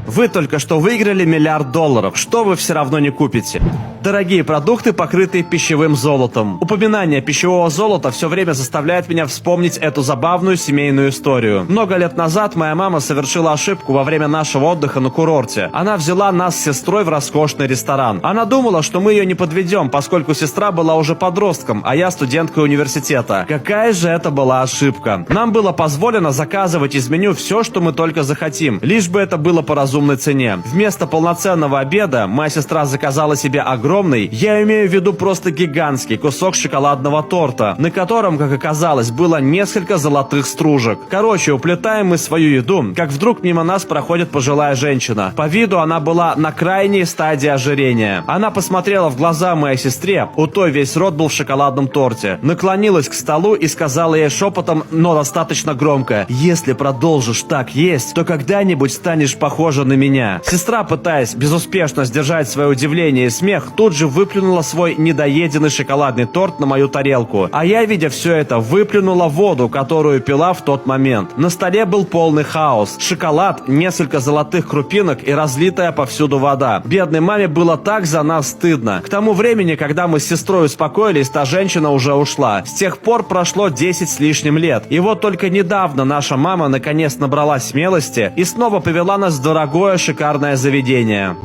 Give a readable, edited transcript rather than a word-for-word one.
Вы только что выиграли $1 миллиард, что вы все равно не купите. Дорогие продукты, покрытые пищевым золотом. Упоминание пищевого золота все время заставляет меня вспомнить эту забавную семейную историю. Много лет назад моя мама совершила ошибку во время нашего отдыха на курорте. Она взяла нас с сестрой в роскошный ресторан. Она думала, что мы ее не подведем, поскольку сестра была уже подростком, а я студенткой университета. Какая же это была ошибка. Нам было позволено заказывать из меню все, что мы только захотим, лишь бы это было по разумной цене. Вместо полноценного обеда моя сестра заказала себе огромный, я имею в виду просто гигантский кусок шоколадного торта, на котором, как оказалось, было несколько золотых стружек. Короче, уплетаем мы свою еду, как вдруг мимо нас проходит пожилая женщина. По виду она была на крайней стадии ожирения. Она посмотрела в глаза моей сестре, у той весь рот был в шоколадном торте, наклонилась к столу и сказала ей шепотом, но достаточно громко: «Если продолжишь так есть, то когда-нибудь станешь похожа на меня». Сестра, пытаясь безуспешно сдержать свое удивление и смех, тут же выплюнула свой недоеденный шоколадный торт на мою тарелку. А я, видя все это, выплюнула воду, которую пила в тот момент. На столе был полный хаос. Шоколад, несколько золотых крупинок и разлитая повсюду вода. Бедной маме было так за нас стыдно. К тому времени, когда мы с сестрой успокоились, та женщина уже ушла. С тех пор прошло 10 с лишним лет. И вот только недавно наша мама наконец набралась смелости и снова повела нас в дорогое шикарное заведение.